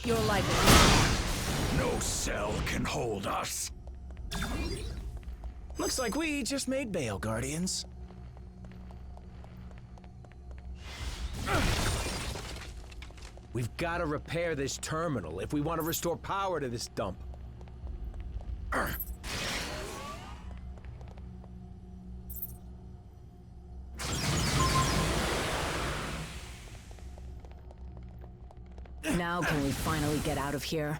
Your life is... No cell can hold us. Looks like we just made bail, Guardians. We've got to repair this terminal if we want to restore power to this dump. Now can we finally get out of here?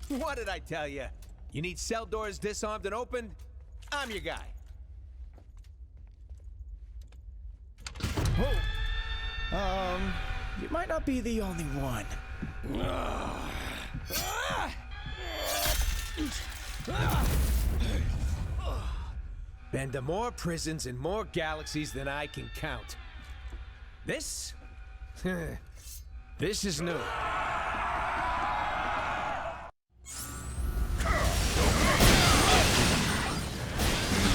What did I tell you? You need cell doors disarmed and opened? I'm your guy. Whoa. You might not be the only one. Been to more prisons in more galaxies than I can count. This? This is new. These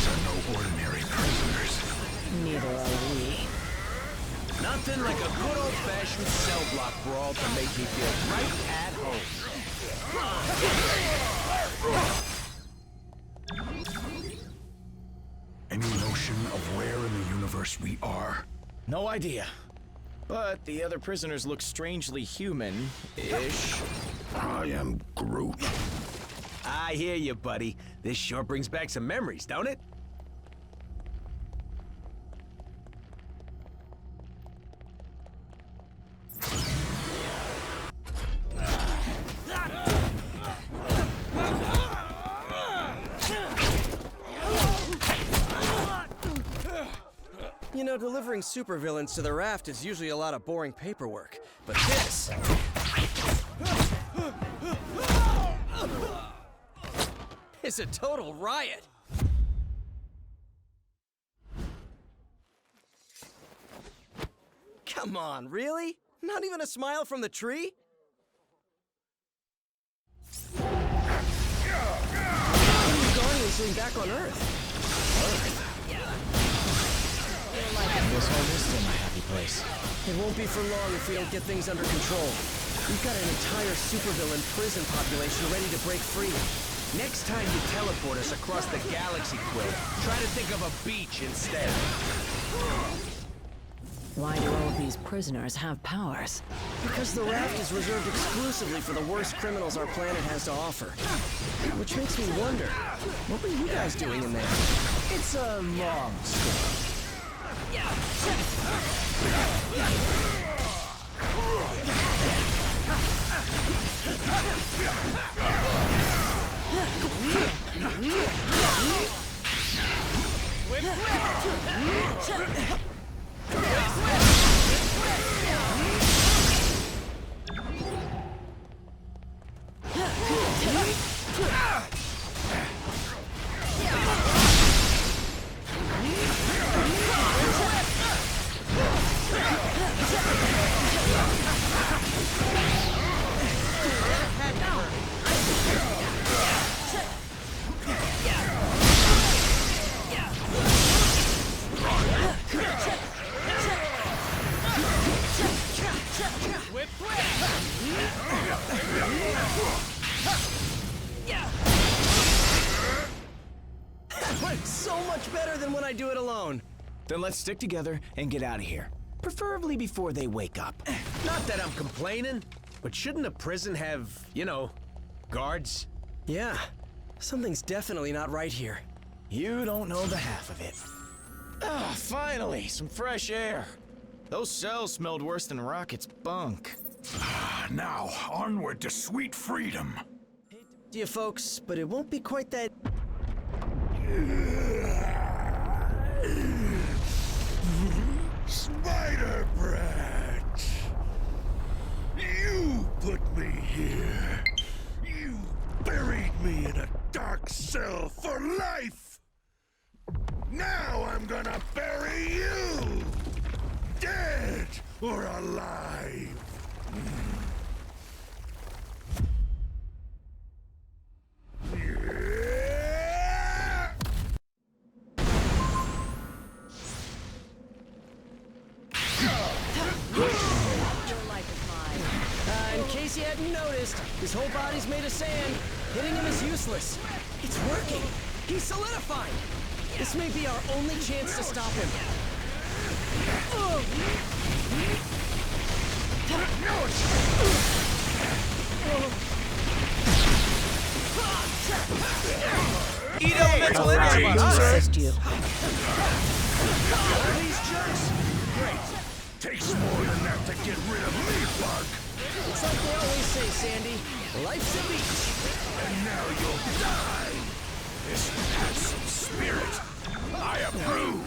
are no ordinary prisoners. Neither are we. Nothing like a good old-fashioned cell block brawl to make me feel right at home. Any notion of where in the universe we are? No idea. But the other prisoners look strangely human-ish. I am Groot. I hear you, buddy. This sure brings back some memories, don't it? You know, delivering supervillains to the RAFT is usually a lot of boring paperwork, but this... is a total riot! Come on, really? Not even a smile from the tree? Guardians doing back on Earth? This home is still my happy place. It won't be for long if we don't get things under control. We've got an entire supervillain prison population ready to break free. Next time you teleport us across the galaxy, Quill, try to think of a beach instead. Why do all of these prisoners have powers? Because the RAFT is reserved exclusively for the worst criminals our planet has to offer. Which makes me wonder, what were you guys doing in there? It's a long story. It's so much better than when I do it alone. Then let's stick together and get out of here. Preferably before they wake up. Not that I'm complaining, but shouldn't a prison have, you know, guards? Yeah, something's definitely not right here. You don't know the half of it. Ah, finally, some fresh air. Those cells smelled worse than Rocket's bunk. Now, onward to sweet freedom. To you folks, but it won't be quite that... Spider Brat! You put me here. You buried me in a dark cell for life. Now I'm gonna bury you! Dead or alive! case you hadn't noticed, his whole body's made of sand. Hitting him is useless. It's working. He's solidifying. This may be our only chance to stop him. Eat elemental energy! Assist you. These jerks? Great. Takes more than that to get rid of me, Bug. It's like they always say, Sandy. Life's a beach. And now you'll die. This has some spirit. I approve.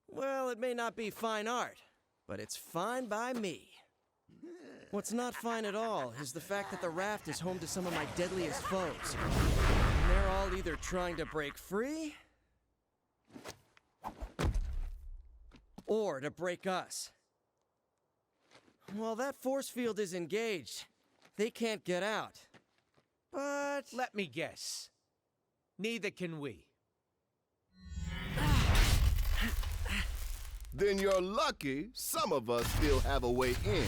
Well, it may not be fine art, but it's fine by me. What's not fine at all is the fact that the raft is home to some of my deadliest foes. And they're all either trying to break free or to break us. While that force field is engaged, they can't get out. But Let me guess. Neither can we. Then you're lucky some of us still have a way in.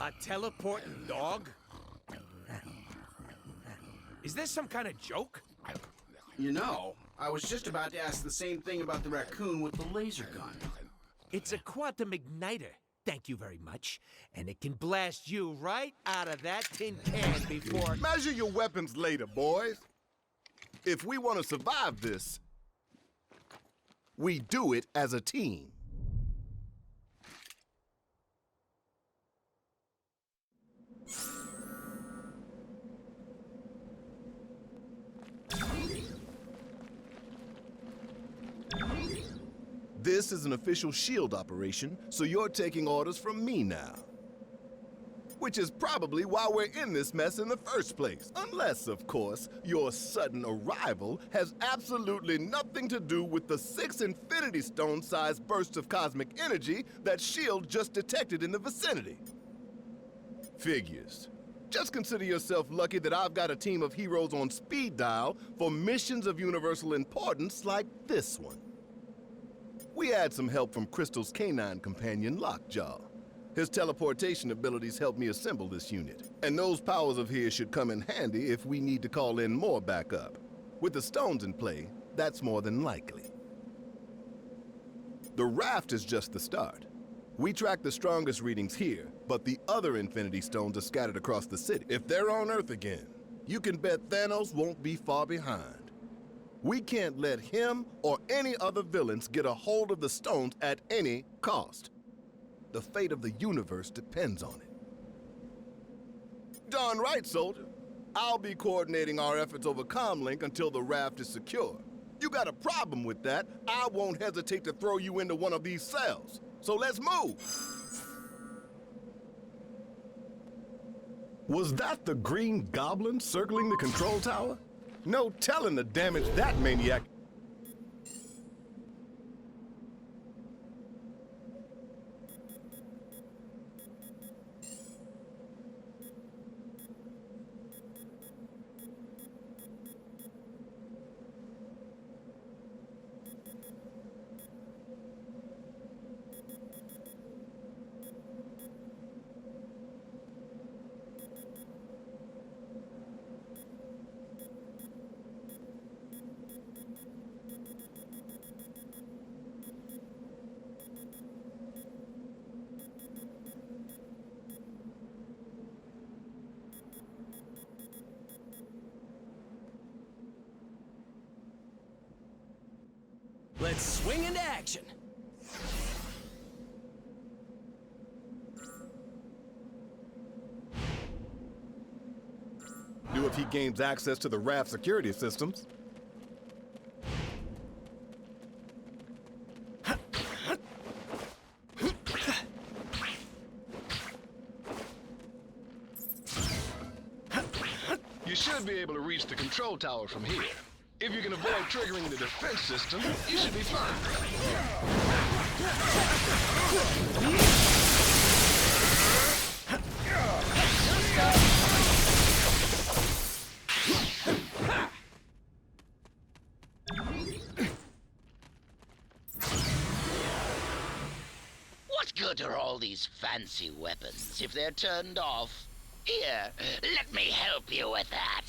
A teleporting dog? Is this some kind of joke? You know, I was just about to ask the same thing about the raccoon with the laser gun. It's a quantum igniter. Thank you very much. And it can blast you right out of that tin can before... Measure your weapons later, boys. If we want to survive this, we do it as a team. This is an official SHIELD operation, so you're taking orders from me now. Which is probably why we're in this mess in the first place. Unless, of course, your sudden arrival has absolutely nothing to do with the 6 Infinity Stone-sized bursts of cosmic energy that SHIELD just detected in the vicinity. Figures. Just consider yourself lucky that I've got a team of heroes on speed dial for missions of universal importance like this one. We had some help from Crystal's canine companion, Lockjaw. His teleportation abilities helped me assemble this unit. And those powers of his should come in handy if we need to call in more backup. With the stones in play, that's more than likely. The raft is just the start. We track the strongest readings here, but the other Infinity Stones are scattered across the city. If they're on Earth again, you can bet Thanos won't be far behind. We can't let him or any other villains get a hold of the stones at any cost. The fate of the universe depends on it. Darn right, soldier. I'll be coordinating our efforts over Comlink until the raft is secure. You got a problem with that, I won't hesitate to throw you into one of these cells. So let's move. Was that the Green Goblin circling the control tower? No telling the damage that maniac... Let's swing into action. Do if he gains access to the RAFT security systems. You should be able to reach the control tower from here. If you can avoid triggering the defense system, you should be fine. What good are all these fancy weapons if they're turned off? Here, let me help you with that.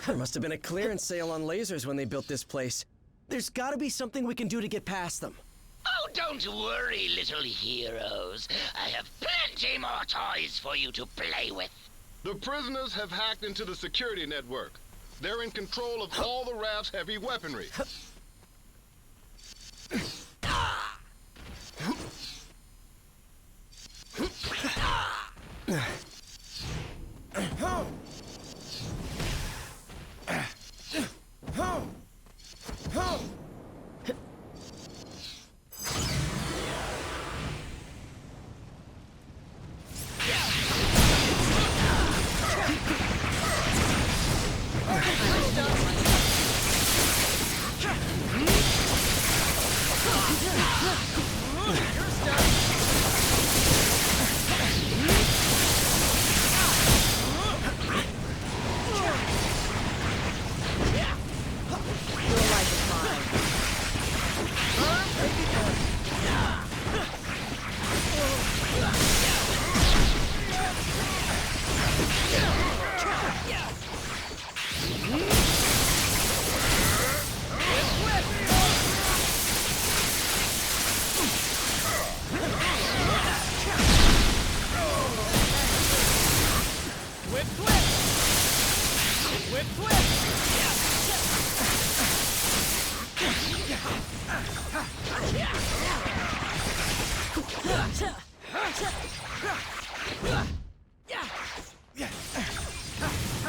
There must have been a clearance sale on lasers when they built this place. There's gotta be something we can do to get past them. Oh, don't worry, little heroes. I have plenty more toys for you to play with. The prisoners have hacked into the security network. They're in control of all the RAFT's heavy weaponry.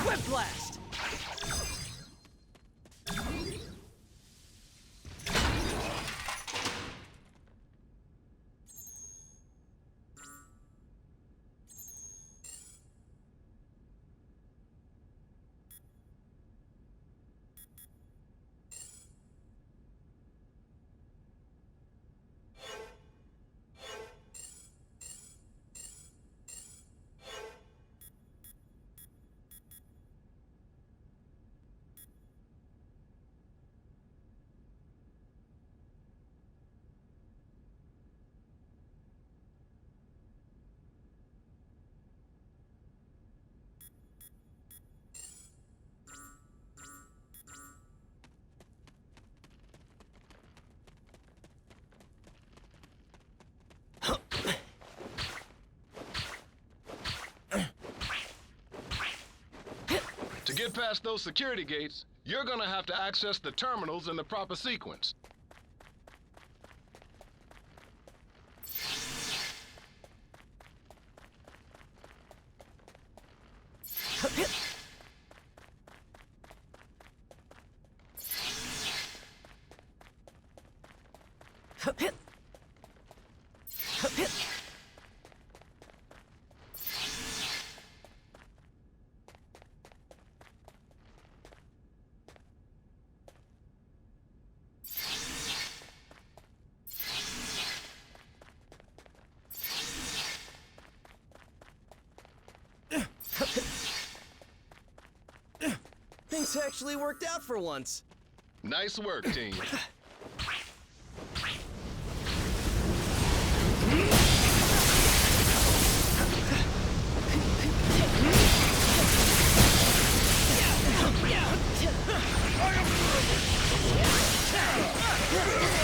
Whip blast! To get past those security gates, you're gonna have to access the terminals in the proper sequence. Things actually worked out for once. Nice work, team. I am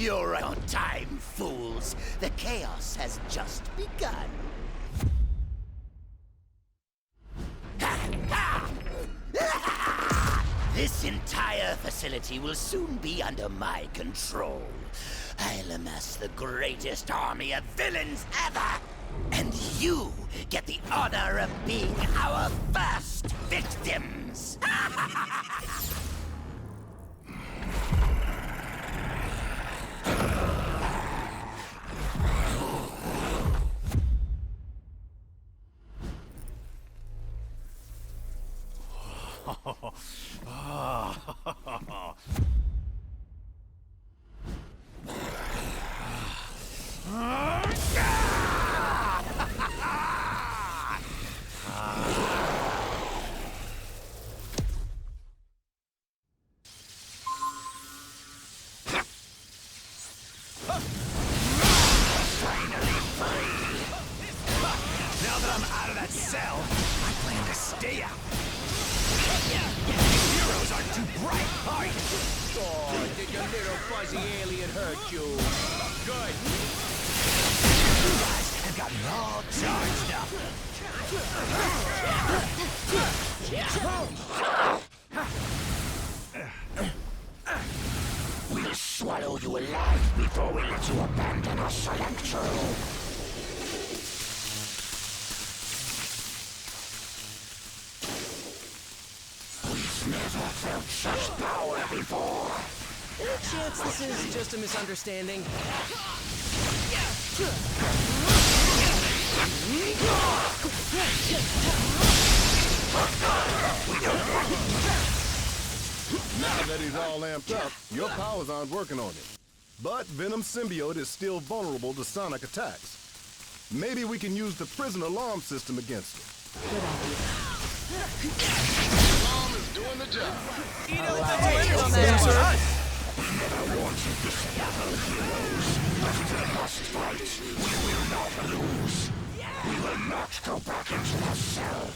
You're right on time, fools. The chaos has just begun. This entire facility will soon be under my control. I'll amass the greatest army of villains ever! And you get the honor of being our first victims! Now that I'm out of that cell, I plan to stay out. Heroes aren't too bright, are you? Oh, did your little fuzzy alien hurt you? Good. You guys have got me all charged up. We'll swallow you alive before we let you abandon our sanctuary. We've never felt such power before. Any chance this is just a misunderstanding? Now that he's all amped up, your powers aren't working on him. But Venom's symbiote is still vulnerable to sonic attacks. Maybe we can use the prison alarm system against him. Alarm is doing the job. We will not go back into the cell.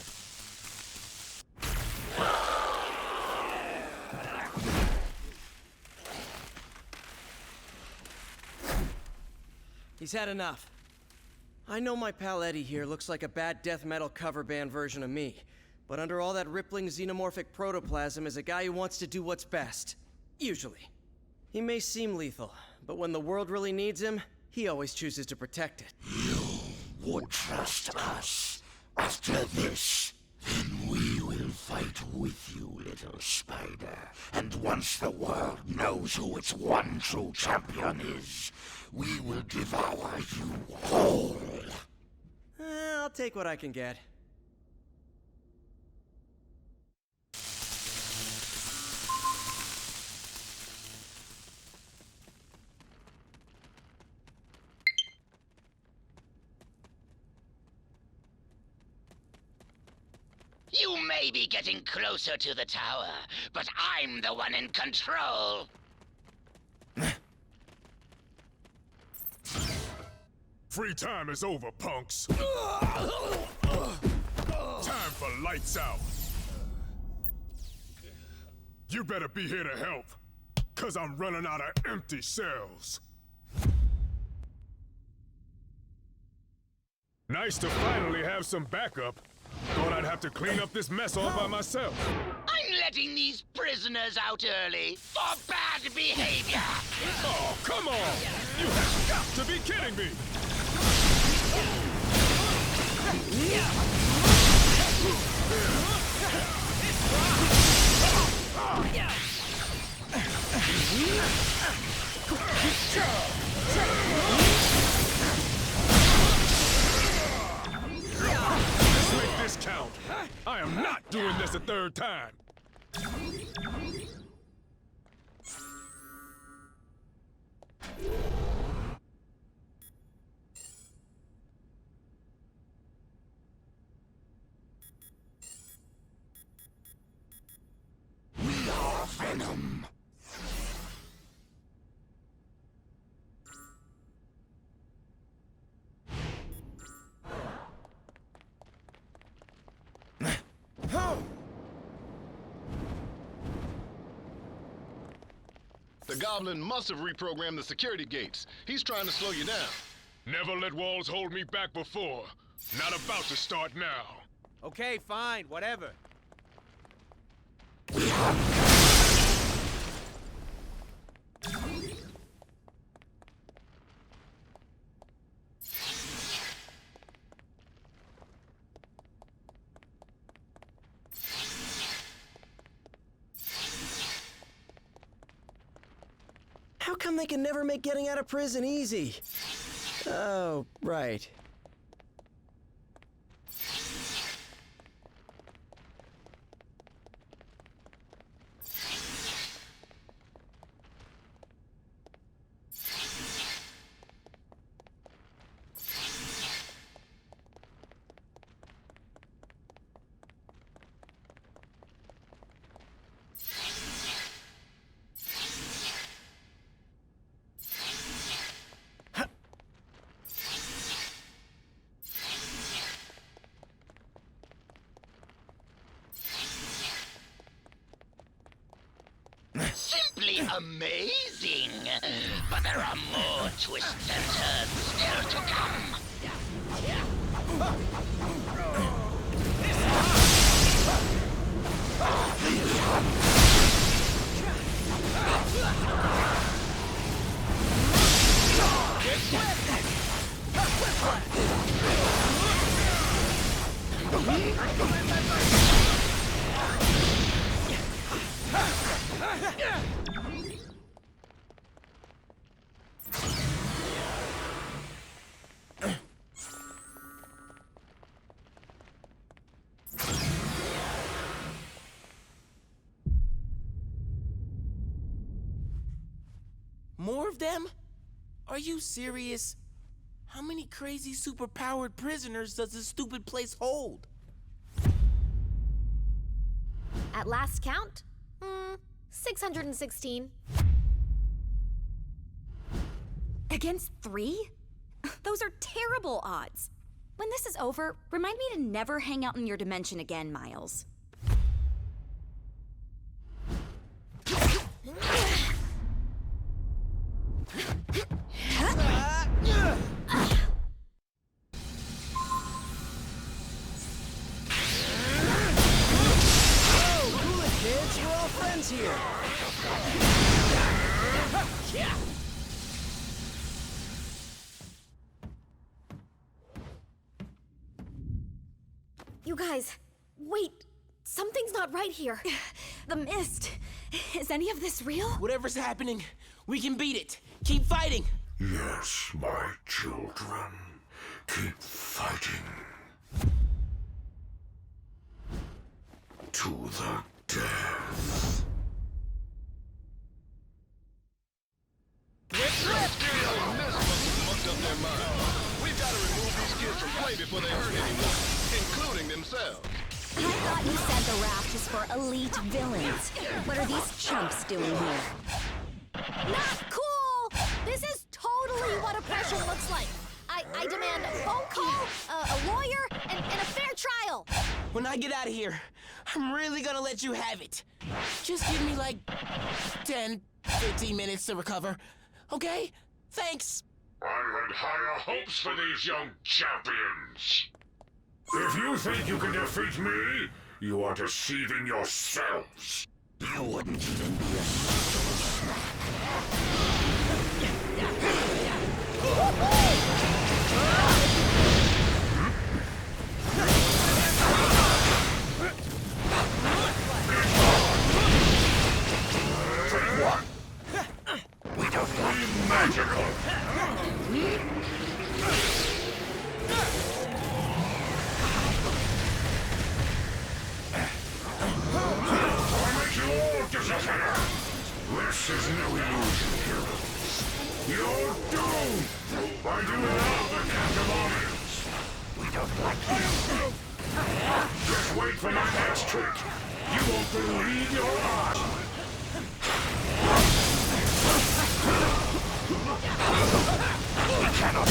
He's had enough. I know my pal Eddie here looks like a bad death metal cover band version of me, but under all that rippling xenomorphic protoplasm is a guy who wants to do what's best. Usually. He may seem lethal, but when the world really needs him, he always chooses to protect it. You would trust us. After this, then we will fight with you, little spider. And once the world knows who its one true champion is, we will devour you whole. I'll take what I can get. You may be getting closer to the tower, but I'm the one in control. Free time is over, punks. Time for lights out. You better be here to help, 'cause I'm running out of empty cells. Nice to finally have some backup. Thought I'd have to clean up this mess all by myself. I'm letting these prisoners out early for bad behavior. Oh, come on! You have got to be kidding me! Let's make this count. I am not doing this a third time. We are Venom. The Goblin must have reprogrammed the security gates. He's trying to slow you down. Never let walls hold me back before. Not about to start now. Okay, fine, whatever. How come they can never make getting out of prison easy? Oh, right. Simply amazing! But there are more twists and turns still to come. More of them? Are you serious? How many crazy superpowered prisoners does this stupid place hold? At last count, 616. Against 3? Those are terrible odds. When this is over, remind me to never hang out in your dimension again, Miles. Kids, we're all friends here. You guys, wait. Something's not right here. The mist. Is any of this real? Whatever's happening, we can beat it. Keep fighting. Yes, my children. Keep fighting. To the death. Mucked up their minds. We've got to remove these kids from play before they hurt anyone, including themselves. I thought you said the raft is for elite villains. What are these chumps doing here? Not cool! This is totally what oppression looks like. I demand a phone call, a lawyer, and a fair trial. When I get out of here, I'm really gonna let you have it. Just give me like 10, 15 minutes to recover. Okay? Thanks. I had higher hopes for these young champions. If you think you can defeat me, you are deceiving yourselves. You wouldn't even be a We don't want magical. This is no illusion, heroes. You're doomed! By doing all the captive armies. We don't like you. Just wait for my next trick. You won't believe your eyes. We cannot.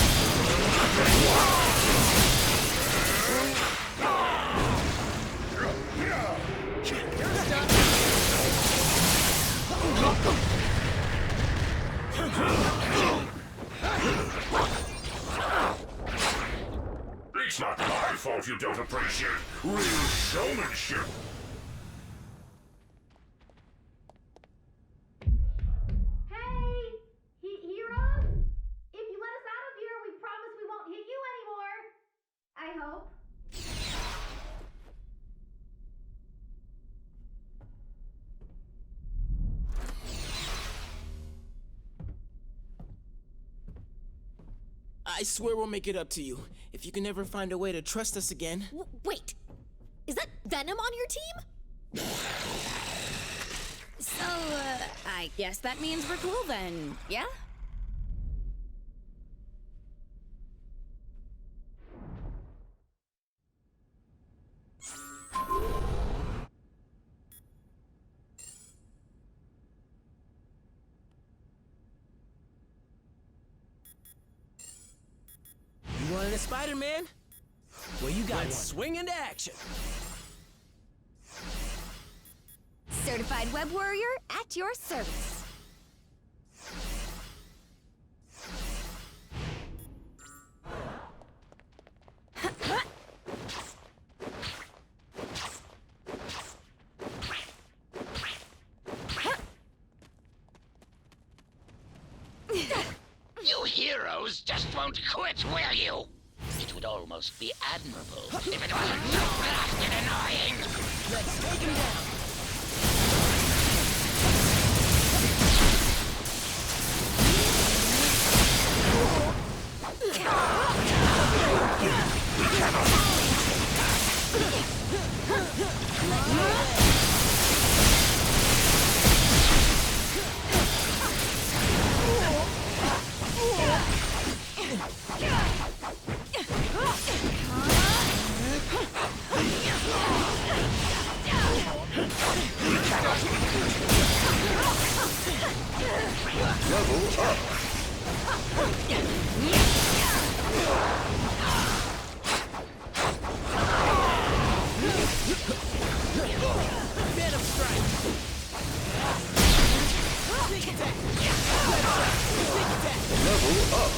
It's not my fault you don't appreciate real showmanship. Hey! Heroes? If you let us out of here, we promise we won't hit you anymore. I hope. I swear we'll make it up to you. If you can ever find a way to trust us again. Wait, is that Venom on your team? So, I guess that means we're cool then, yeah? You wanted a Spider-Man? Well, you got Let's one. swing into action. Certified web warrior at your service. You heroes just won't quit, will you? It would almost be admirable if it wasn't so blasted annoying. Let's take him down. Level up. Venom strike. Sneak attack. Sneak attack. Level up.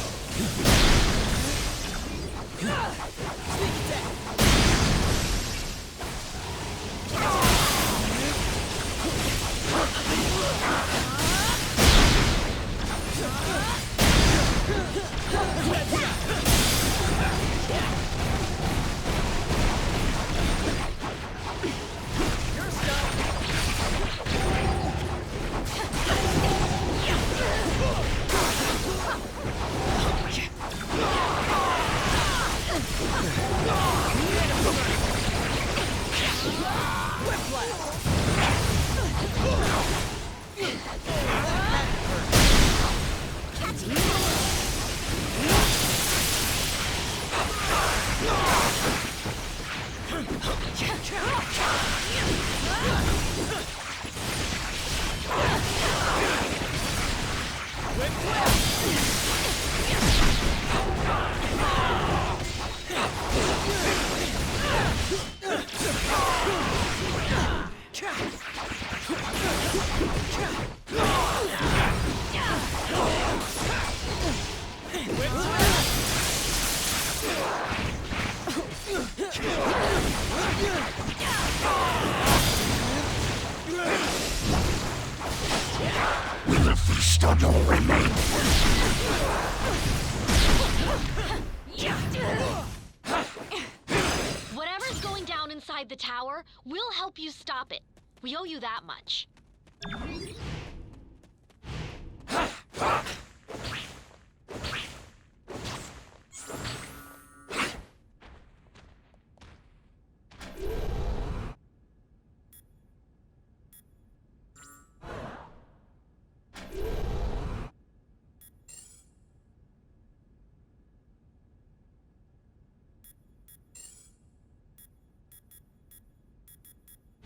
Sneak attack. Will a feast on your remains? Whatever's going down inside the tower, we'll help you stop it. We owe you that much.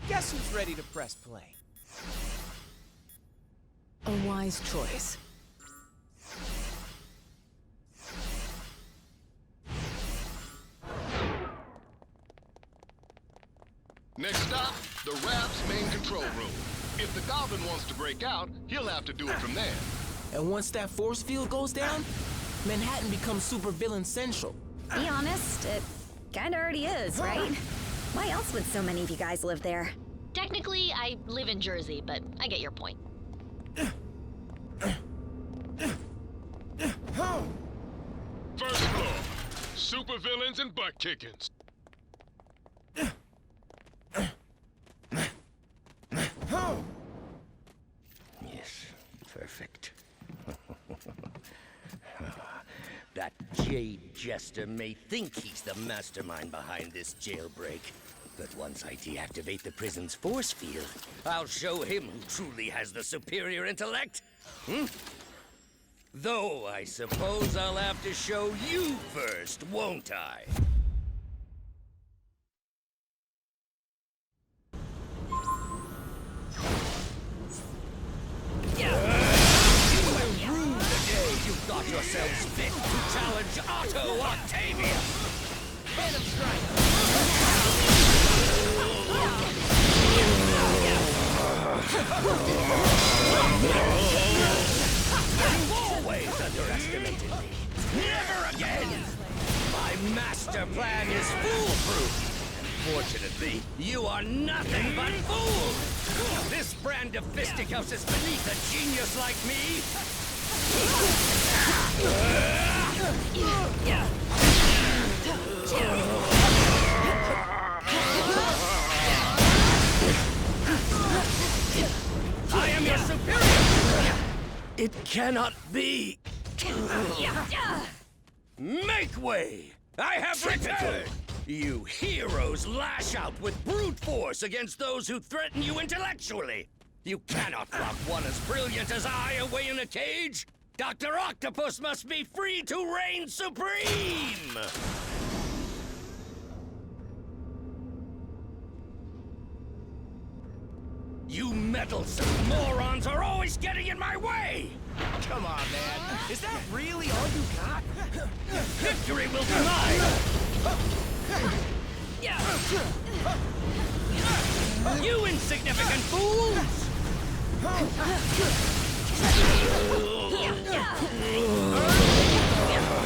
Guess who's ready to press play? A wise choice. Next stop, the RAFT's main control room. If the Goblin wants to break out, he'll have to do it from there. And once that force field goes down, Manhattan becomes supervillain central. Be honest, it kinda already is, right? Why else would so many of you guys live there? Technically, I live in Jersey, but I get your point. First floor, supervillains and butt kickings. Yes, perfect. That Jade Jester may think he's the mastermind behind this jailbreak, but once I deactivate the prison's force field, I'll show him who truly has the superior intellect. Though I suppose I'll have to show you first, won't I? You got yourselves fit to challenge Otto Octavia! Venom Strike! You've always underestimated me. Never again! My master plan is foolproof. Unfortunately, you are nothing but fools! This brand of fisticuffs is beneath a genius like me! I am your superior! It cannot be! Make way! I have returned! You heroes lash out with brute force against those who threaten you intellectually! You cannot lock one as brilliant as I away in a cage! Dr. Octopus must be free to reign supreme! You meddlesome morons are always getting in my way! Come on, man. Is that really all you got? Victory will be mine! You insignificant fools!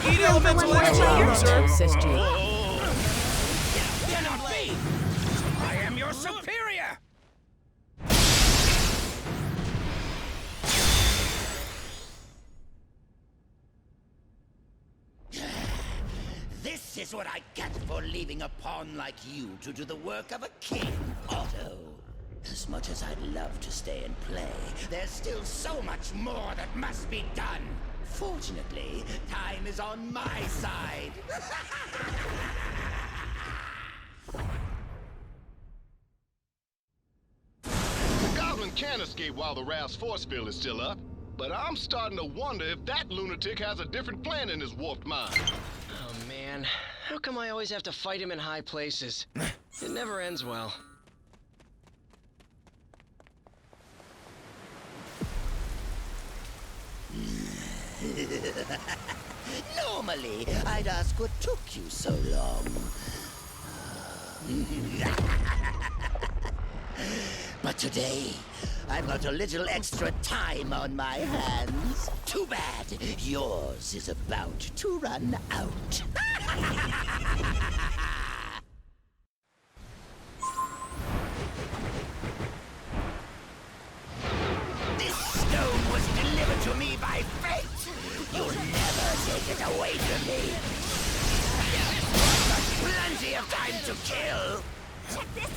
Eat elemental energy, sir. Assist you. Cannot be! I am your superior! This is what I get for leaving a pawn like you to do the work of a king, Otto. As much as I'd love to stay and play, there's still so much more that must be done. Fortunately, time is on my side. The Goblin can escape while the RAFT's force field is still up, but I'm starting to wonder if that lunatic has a different plan in his warped mind. Oh man, how come I always have to fight him in high places? It never ends well. Normally, I'd ask what took you so long. But today, I've got a little extra time on my hands. Too bad. Yours is about to run out. This stone was delivered to me by fate. You'll never take it away from me. I've got plenty of time to kill. Check this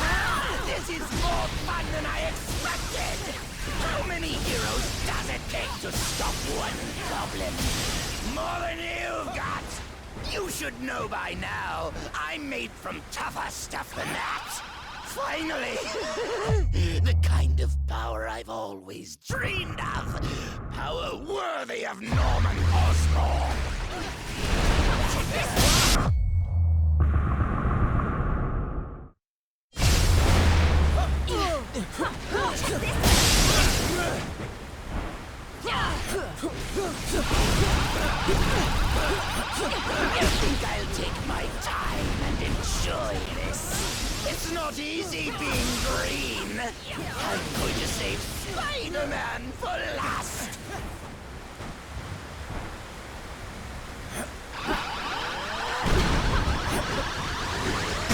out! This is more fun than I expected! How many heroes does it take to stop one goblin? More than you've got! You should know by now, I'm made from tougher stuff than that! Finally! The kind of power I've always dreamed of! Power worthy of Norman Osborn! I think I'll take my time and enjoy this. It's not not easy being green. I'm going to save Spider-Man for last.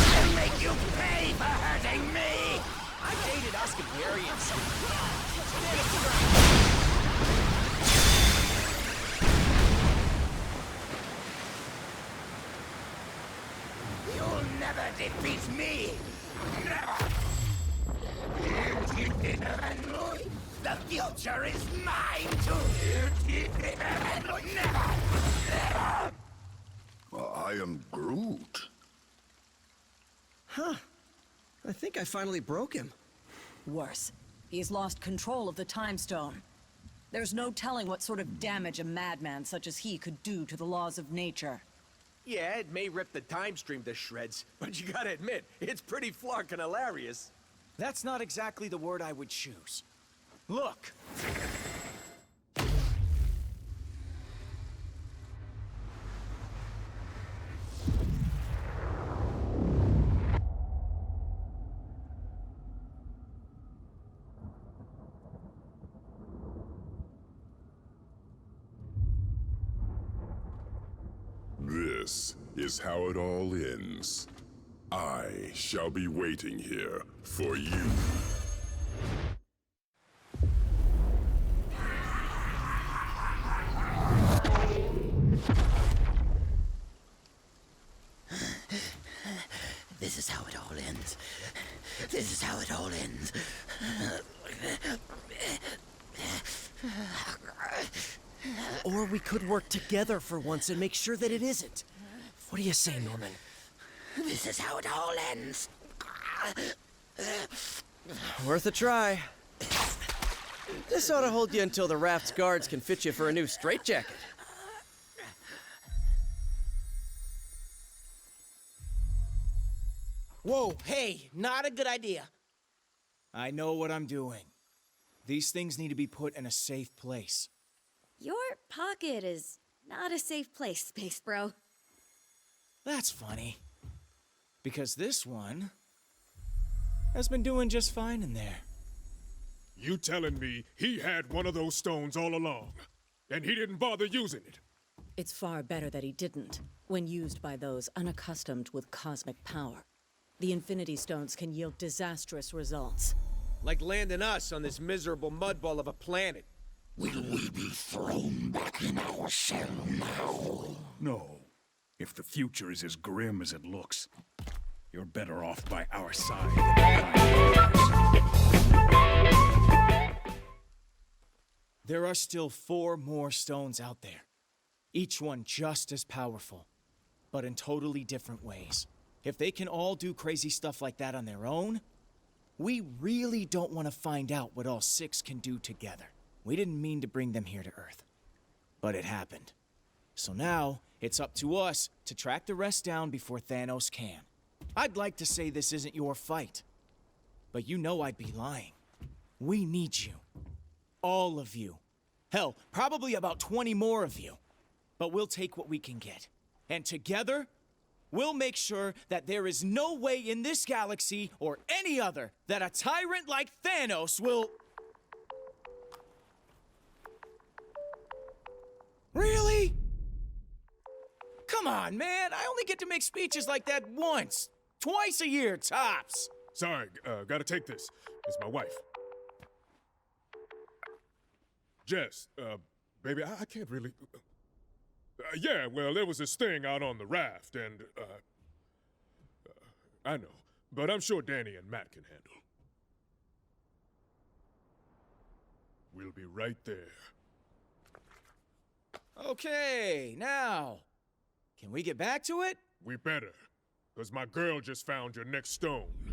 I'll make you pay for hurting me. I dated Oscarians. You'll never defeat me. Never. The future is mine too. Never. Never. I am Groot. Huh. I think I finally broke him. Worse, he's lost control of the Time Stone. There's no telling what sort of damage a madman such as he could do to the laws of nature. Yeah, it may rip the time stream to shreds, but you gotta admit, it's pretty flarkin' hilarious. That's not exactly the word I would choose. Look! This is how it all ends. I shall be waiting here for you. This is how it all ends. This is how it all ends. Or we could work together for once and make sure that it isn't. What do you say, Norman? This is how it all ends. Worth a try. This ought to hold you until the raft's guards can fit you for a new straitjacket. Whoa, hey, not a good idea. I know what I'm doing. These things need to be put in a safe place. Your pocket is not a safe place, Space Bro. That's funny. Because this one has been doing just fine in there. You telling me he had one of those stones all along, and he didn't bother using it? It's far better that he didn't, when used by those unaccustomed with cosmic power. The Infinity Stones can yield disastrous results. Like landing us on this miserable mudball of a planet. Will we be thrown back in our cell now? No. If the future is as grim as it looks, you're better off by our side. There are still 4 more stones out there. Each one just as powerful, but in totally different ways. If they can all do crazy stuff like that on their own, we really don't want to find out what all 6 can do together. We didn't mean to bring them here to Earth, but it happened. So now, it's up to us to track the rest down before Thanos can. I'd like to say this isn't your fight, but you know I'd be lying. We need you. All of you. Hell, probably about 20 more of you. But we'll take what we can get. And together, we'll make sure that there is no way in this galaxy or any other that a tyrant like Thanos will... Really? Come on, man. I only get to make speeches like that once. Twice a year, tops. Sorry, gotta take this. It's my wife. Jess, baby, I can't really... yeah, well, there was this thing out on the raft, and, I know, but I'm sure Danny and Matt can handle. We'll be right there. Okay, now, can we get back to it? We better, because my girl just found your next stone.